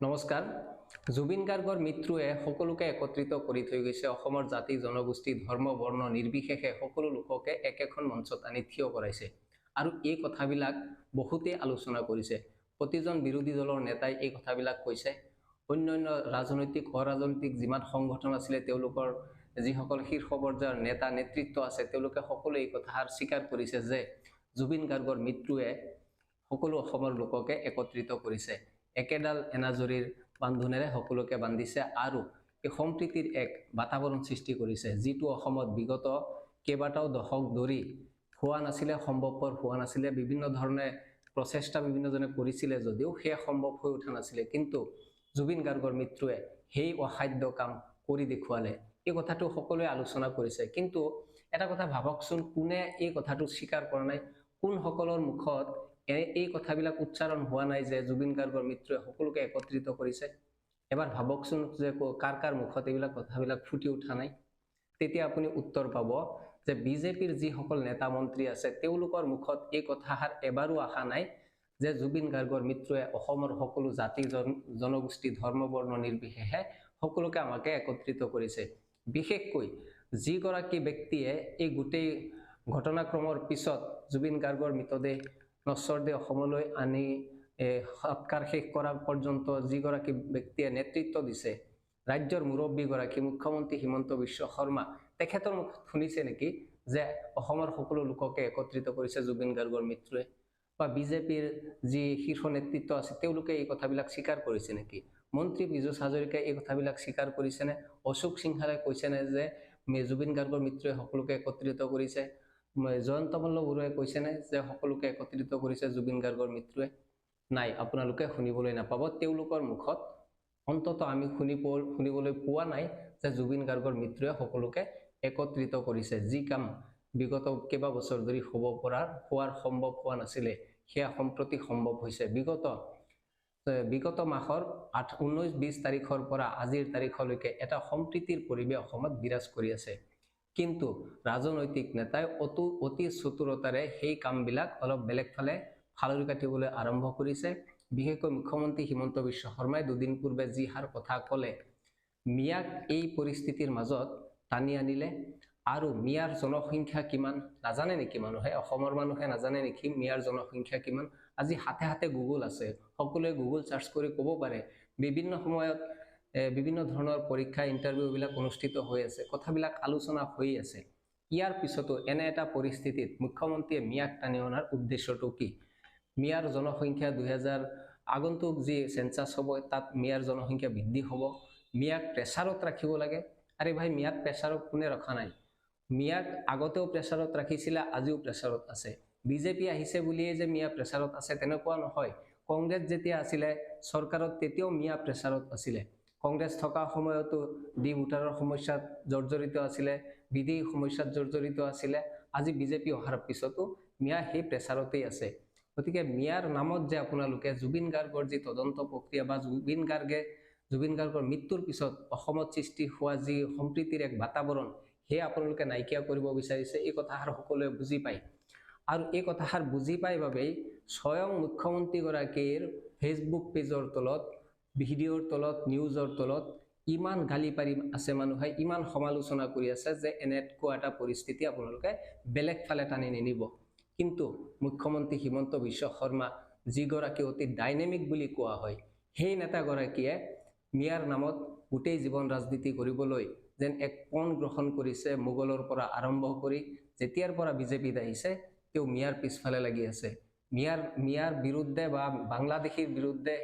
নমস্কাৰ। জুবিন গাৰ্গৰ মৃত্যুৱে সকলোকে একত্ৰিত কৰি থৈ গৈছে। অসমৰ জাতি জনগোষ্ঠী ধৰ্ম বৰ্ণ নিৰ্বিশেষে সকলো লোককে একেখন মঞ্চত আনি থিয় কৰাইছে আৰু এই কথাবিলাক বহুতেই আলোচনা কৰিছে। প্ৰতিজন বিৰোধী দলৰ নেতাই এই কথাবিলাক কৈছে। অন্যান্য ৰাজনৈতিক অৰাজনৈতিক যিমান সংগঠন আছিলে তেওঁলোকৰ যিসকল শীৰ্ষ পৰ্যায়ৰ নেতা নেতৃত্ব আছে তেওঁলোকে সকলোৱে এই কথা স্বীকাৰ কৰিছে যে জুবিন গাৰ্গৰ মৃত্যুৱে সকলো অসমৰ লোককে একত্ৰিত কৰিছে। একেডাল এনাজৰীৰ বান্ধোনেৰে সকলোকে বান্ধিছে আৰু এই সম্প্ৰীতিৰ এক বাতাবৰণ সৃষ্টি কৰিছে, যিটো অসমত বিগত কেইবাটাও দশক ধৰি হোৱা নাছিলে, সম্ভৱপৰ হোৱা নাছিলে। বিভিন্ন ধৰণে প্ৰচেষ্টা বিভিন্নজনে কৰিছিলে যদিও সেয়া সম্ভৱ হৈ উঠা নাছিলে, কিন্তু জুবিন গাৰ্গৰ মৃত্যুৱে সেই অসাধ্য কাম কৰি দেখুৱালে। এই কথাটো সকলোৱে আলোচনা কৰিছে, কিন্তু এটা কথা ভাবকচোন, কোনে এই কথাটো স্বীকাৰ কৰা নাই? কোন সকলৰ মুখত এই কথাবিলাক উচ্চাৰণ হোৱা নাই যে জুবিন গাৰ্গৰ মৃত্যুৱে সকলোকে একত্ৰিত কৰিছে? এবাৰ ভাবকচোন যে কাৰ কাৰ মুখত এইবিলাক কথাবিলাক ফুটি উঠা নাই? তেতিয়া আপুনি উত্তৰ পাব যে বিজেপিৰ যিসকল নেতা মন্ত্ৰী আছে তেওঁলোকৰ মুখত এই কথাষাৰ এবাৰো অহা নাই যে জুবিন গাৰ্গৰ মৃত্যুৱে অসমৰ সকলো জাতি জনগোষ্ঠী ধৰ্ম বৰ্ণ নিৰ্বিশেষে সকলোকে আমাকে একত্ৰিত কৰিছে। বিশেষকৈ যিগৰাকী ব্যক্তিয়ে এই গোটেই ঘটনাক্ৰমৰ পিছত জুবিন গাৰ্গৰ মৃতদেহ নশ্বৰদেহ অসমলৈ আনি সৎকাৰ শেষ কৰাৰ পৰ্যন্ত যিগৰাকী ব্যক্তিয়ে নেতৃত্ব দিছে, ৰাজ্যৰ মুৰব্বীগৰাকী মুখ্যমন্ত্ৰী হিমন্ত বিশ্ব শৰ্মা, তেখেতৰ মুখত শুনিছে নেকি যে অসমৰ সকলো লোককে একত্ৰিত কৰিছে জুবিন গাৰ্গৰ মৃত্যুৱে? বা বিজেপিৰ যি শীৰ্ষ নেতৃত্ব আছে তেওঁলোকে এই কথাবিলাক স্বীকাৰ কৰিছে নেকি? মন্ত্ৰী পীযুষ হাজৰিকাই এই কথাবিলাক স্বীকাৰ কৰিছেনে? অশোক সিংহালে কৈছেনে যে জুবিন গাৰ্গৰ মৃত্যুৱে সকলোকে একত্ৰিত কৰিছে? জয়ন্ত মল্ল বৰুৱাই কৈছেনে যে সকলোকে একত্ৰিত কৰিছে জুবিন গাৰ্গৰ মৃত্যুৱে? নাই, আপোনালোকে শুনিবলৈ নাপাব তেওঁলোকৰ মুখত। অন্তত আমি শুনিবলৈ পোৱা নাই যে জুবিন গাৰ্গৰ মৃত্যুৱে সকলোকে একত্ৰিত কৰিছে। যি কাম বিগত কেইবা বছৰ ধৰি হোৱাৰ সম্ভৱ হোৱা নাছিলে সেয়া সম্প্ৰতি সম্ভৱ হৈছে। বিগত মাহৰ 19-20 তাৰিখৰ পৰা আজিৰ তাৰিখলৈকে এটা সম্প্ৰীতিৰ পৰিৱেশ অসমত বিৰাজ কৰি আছে, কিন্তু ৰাজনৈতিক নেতাই অতি চতুৰতাৰে সেই কামবিলাক অলপ বেলেগ ফালে ফালৰি কাটিবলৈ আৰম্ভ কৰিছে। বিশেষকৈ মুখ্যমন্ত্ৰী হিমন্ত বিশ্ব শৰ্মাই দুদিন পূৰ্বে যিষাৰ কথা ক'লে, মিয়াক এই পৰিস্থিতিৰ মাজত টানি আনিলে। আৰু মিয়াৰ জনসংখ্যা কিমান নাজানে নেকি মানুহে? অসমৰ মানুহে নাজানে নেকি মিয়াৰ জনসংখ্যা কিমান? আজি হাতে হাতে গুগল আছে, সকলোৱে গুগল চাৰ্চ কৰি ক'ব পাৰে। বিভিন্ন সময়ত বিভিন্ন ধৰণৰ পৰীক্ষা ইণ্টাৰভিউ বিলাক অনুষ্ঠিত হৈ আছে, কথাবিলাক আলোচনা হৈ আছে। ইয়াৰ পিছতো এনে এটা পৰিস্থিতিত মুখ্যমন্ত্ৰীয়ে মিয়াক টানি অনাৰ উদ্দেশ্যটো কি? মিয়াৰ জনসংখ্যা 2000 আগন্তুক যি সেন্সাস হ'ব তাত মিয়াৰ জনসংখ্যা বৃদ্ধি হ'ব, মিয়াক প্ৰেছাৰত ৰাখিব লাগে। আৰে ভাই, মিয়াক প্ৰেছাৰত কোনে ৰখা নাই? মিয়াক আগতেও প্ৰেছাৰত ৰাখিছিলে, আজিও প্ৰেছাৰত আছে। বিজেপি আহিছে বুলিয়ে যে মিয়া প্ৰেছাৰত আছে তেনেকুৱা নহয়। কংগ্ৰেছ যেতিয়া আছিলে চৰকাৰত তেতিয়াও মিয়া প্ৰেছাৰত আছিলে। কংগ্ৰেছ থকা সময়তো ডি ভোটাৰৰ সমস্যাত জৰ্জৰিত আছিলে, বিদেশী সমস্যাত জৰ্জৰিত আছিলে। আজি বিজেপি অহাৰ পিছতো মিয়া সেই প্ৰেছাৰতেই আছে। গতিকে মিয়াৰ নামত যে আপোনালোকে জুবিন গাৰ্গৰ যি তদন্ত প্ৰক্ৰিয়া বা জুবিন গাৰ্গৰ মৃত্যুৰ পিছত অসমত সৃষ্টি হোৱা যি সম্প্ৰীতিৰ এক বাতাবৰণ, সেয়া আপোনালোকে নাইকিয়া কৰিব বিচাৰিছে, এই কথাষাৰ সকলোৱে বুজি পায়। আৰু এই কথাষাৰ বুজি পাই বাবেই স্বয়ং মুখ্যমন্ত্ৰীগৰাকীৰ ফেচবুক পেজৰ তলত, ভিডিঅ'ৰ তলত, নিউজৰ তলত ইমান গালি পাৰি আছে মানুহে, ইমান সমালোচনা কৰি আছে যে এনেকুৱা এটা পৰিস্থিতি আপোনালোকে বেলেগ ফালে টানি নিনিব। কিন্তু মুখ্যমন্ত্ৰী হিমন্ত বিশ্ব শৰ্মা, যিগৰাকী অতি ডাইনেমিক বুলি কোৱা হয়, সেই নেতাগৰাকীয়ে মিয়াৰ নামত গোটেই জীৱন ৰাজনীতি কৰিবলৈ যেন এক পণ গ্ৰহণ কৰিছে। মোগলৰ পৰা আৰম্ভ কৰি যেতিয়াৰ পৰা বিজেপিত আহিছে তেওঁ মিয়াৰ পিছফালে লাগি আছে। মিয়াৰ বিৰুদ্ধে বা বাংলাদেশীৰ বিৰুদ্ধে,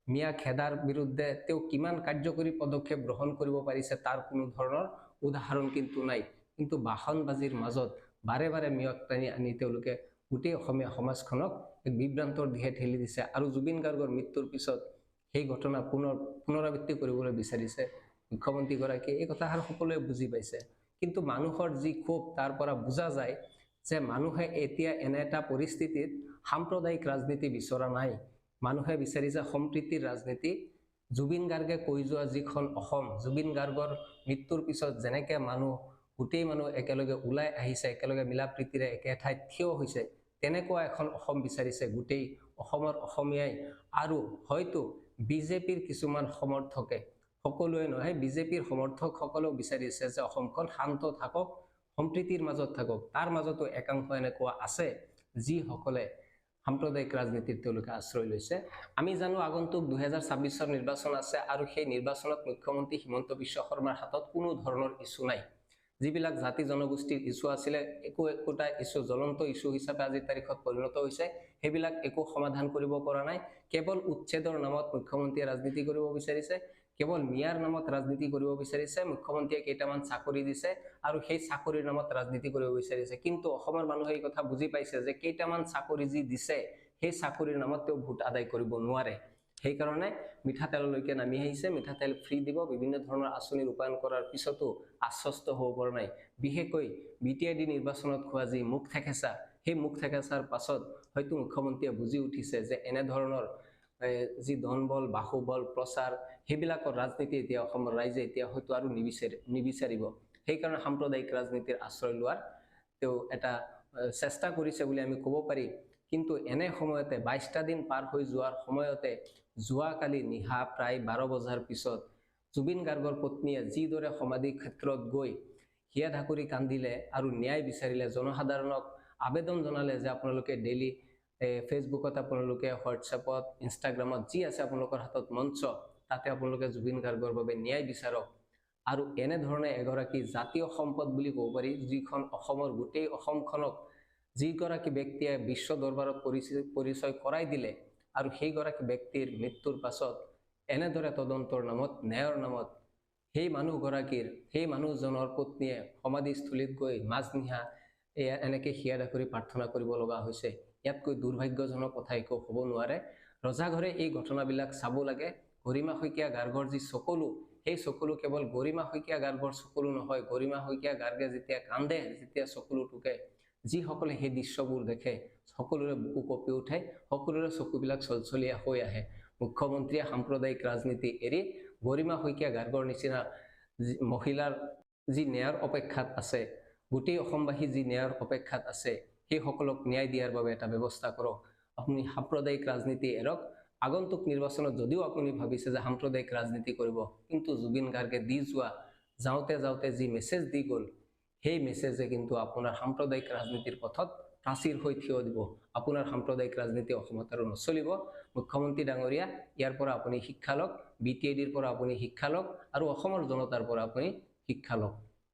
মিয়া খেদাৰ বিৰুদ্ধে তেওঁ কিমান কাৰ্যকৰী পদক্ষেপ গ্ৰহণ কৰিব পাৰিছে তাৰ কোনো ধৰণৰ উদাহৰণ কিন্তু নাই। কিন্তু বাহনবাজিৰ মাজত বাৰে বাৰে মিয়াক টানি আনি তেওঁলোকে গোটেই অসমীয়া সমাজখনক এক বিভ্ৰান্তৰ দিশে ঠেলি দিছে আৰু জুবিন গাৰ্গৰ মৃত্যুৰ পিছত সেই ঘটনা পুনৰাবৃত্তি কৰিবলৈ বিচাৰিছে মুখ্যমন্ত্ৰীগৰাকীয়ে। এই কথাষাৰ সকলোৱে বুজি পাইছে, কিন্তু মানুহৰ যি ক্ষোভ তাৰ পৰা বুজা যায় যে মানুহে এতিয়া এনে এটা পৰিস্থিতিত সাম্প্ৰদায়িক ৰাজনীতি বিচৰা নাই, মানুহে বিচাৰিছে সম্প্ৰীতিৰ ৰাজনীতি। জুবিন গাৰ্গে কৈ যোৱা যিখন অসম, জুবিন গাৰ্গৰ মৃত্যুৰ পিছত যেনেকে গোটেই মানুহ একেলগে ওলাই আহিছে, একেলগে মিলা প্ৰীতিৰে একে ঠাইত থিয় হৈছে, তেনেকুৱা এখন অসম বিচাৰিছে গোটেই অসমৰ অসমীয়াই। আৰু হয়তো বিজেপিৰ কিছুমান সমৰ্থকে, সকলোৱে নহয়, বিজেপিৰ সমৰ্থকসকলেও বিচাৰিছে যে অসমখন শান্ত থাকক, সম্প্ৰীতিৰ মাজত থাকক। তাৰ মাজতো একাংশ এনেকুৱা আছে যিসকলে সাম্প্ৰদায়িক ৰাজনীতিৰ তেওঁলোকে আশ্ৰয় লৈছে। আমি জানো আগন্তুক 2026 নিৰ্বাচন আছে আৰু সেই নিৰ্বাচনত মুখ্যমন্ত্ৰী হিমন্ত বিশ্ব শৰ্মাৰ হাতত কোনো ধৰণৰ ইছ্যু নাই। যিবিলাক জাতি জনগোষ্ঠীৰ ইছ্যু আছিলে, একোটা ইছ্যু জ্বলন্ত ইছ্যু হিচাপে আজিৰ তাৰিখত পৰিণত হৈছে, সেইবিলাক একো সমাধান কৰিব পৰা নাই। কেৱল উচ্ছেদৰ নামত মুখ্যমন্ত্ৰীয়ে ৰাজনীতি কৰিব বিচাৰিছে, কেৱল মিয়াৰ নামত ৰাজনীতি কৰিব বিচাৰিছে। মুখ্যমন্ত্ৰীয়ে কেইটামান চাকৰি দিছে আৰু সেই চাকৰিৰ নামত ৰাজনীতি কৰিব বিচাৰিছে। কিন্তু অসমৰ মানুহে এই কথা বুজি পাইছে যে কেইটামান চাকৰি যি দিছে সেই চাকৰিৰ নামত তেওঁ ভোট আদায় কৰিব নোৱাৰে। সেইকাৰণে মিঠাতেললৈকে নামি আহিছে। মিঠাতেল ফ্ৰী দিব, বিভিন্ন ধৰণৰ আঁচনি ৰূপায়ণ কৰাৰ পিছতো আশ্বস্ত হ'ব পৰা নাই। বিশেষকৈ BTID নিৰ্বাচনত খোৱা যি মুখ থেকেচা, সেই মুখ থেকেচাৰ পাছত হয়তো মুখ্যমন্ত্ৰীয়ে বুজি উঠিছে যে এনেধৰণৰ যি ধনবল, বাহুবল, প্ৰচাৰ, সেইবিলাকৰ ৰাজনীতি এতিয়া অসমৰ ৰাইজে এতিয়া হয়তো আৰু নিবিচাৰিব। সেইকাৰণে সাম্প্ৰদায়িক ৰাজনীতিৰ আশ্ৰয় লোৱাৰ তেওঁ এটা চেষ্টা কৰিছে বুলি আমি ক'ব পাৰি। কিন্তু এনে সময়তে 22টা দিন পাৰ হৈ যোৱাৰ সময়তে যোৱাকালি নিশা প্ৰায় 12 বজাৰ পিছত জুবিন গাৰ্গৰ পত্নীয়ে যিদৰে সমাধি ক্ষেত্ৰত গৈ হিয়া ধাকুৰি কান্দিলে আৰু ন্যায় বিচাৰিলে, জনসাধাৰণক আবেদন জনালে যে আপোনালোকে ডেইলি ফেচবুকত, আপোনালোকে হোৱাটছএপত, ইনষ্টাগ্ৰামত যি আছে আপোনালোকৰ হাতত মঞ্চ, তাতে আপোনালোকে জুবিন গাৰ্গৰ বাবে ন্যায় বিচাৰক। আৰু এনেধৰণে এগৰাকী জাতীয় সম্পদ বুলি ক'ব পাৰি, যিখন অসমৰ গোটেই অসমখনক যিগৰাকী ব্যক্তিয়ে বিশ্ব দৰবাৰত পৰিচয় কৰাই দিলে, আৰু সেইগৰাকী ব্যক্তিৰ মৃত্যুৰ পাছত এনেদৰে তদন্তৰ নামত, ন্যায়ৰ নামত সেই মানুহজনৰ পত্নীয়ে সমাধিস্থলীত গৈ মাজনিশা এনেকে হিয়া ধাকুৰি প্ৰাৰ্থনা কৰিব লগা হৈছে। ইয়াতকৈ দুৰ্ভাগ্যজনক কথা একো হ'ব নোৱাৰে। ৰজাঘৰে এই ঘটনাবিলাক চাব লাগে। গৰিমা শইকীয়া গাৰ্গৰ যি চকুলো, সেই চকুলো কেৱল গৰিমা শইকীয়া গাৰ্গৰ চকুলো নহয়। গৰিমা শইকীয়া গাৰ্গে যেতিয়া কান্দে, যেতিয়া চকুলো টুকে, যিসকলে সেই দৃশ্যবোৰ দেখে সকলোৰে বুকু কঁপি উঠে, সকলোৰে চকুবিলাক চলচলীয়া হৈ আহে। মুখ্যমন্ত্ৰীয়ে সাম্প্ৰদায়িক ৰাজনীতি এৰি গৰিমা শইকীয়া গাৰ্গৰ নিচিনা মহিলাৰ যি ন্যায়ৰ অপেক্ষাত আছে, গোটেই অসমবাসী যি ন্যায়ৰ অপেক্ষাত আছে, সেইসকলক ন্যায় দিয়াৰ বাবে এটা ব্যৱস্থা কৰক। আপুনি সাম্প্ৰদায়িক ৰাজনীতি এৰক। আগন্তুক নিৰ্বাচনত যদিও আপুনি ভাবিছে যে সাম্প্ৰদায়িক ৰাজনীতি কৰিব, কিন্তু জুবিন গাৰ্গে দি যোৱা যাওঁতে যি মেছেজ দি গ'ল, সেই মেছেজে কিন্তু আপোনাৰ সাম্প্ৰদায়িক ৰাজনীতিৰ পথত প্ৰাচীৰ হৈ থিয় দিব। আপোনাৰ সাম্প্ৰদায়িক ৰাজনীতি অসমত আৰু নচলিব। মুখ্যমন্ত্ৰী ডাঙৰীয়া, ইয়াৰ পৰা আপুনি শিক্ষা লওক, BTIDৰ পৰা আপুনি শিক্ষা লওক, আৰু অসমৰ জনতাৰ পৰা আপুনি শিক্ষা লওক।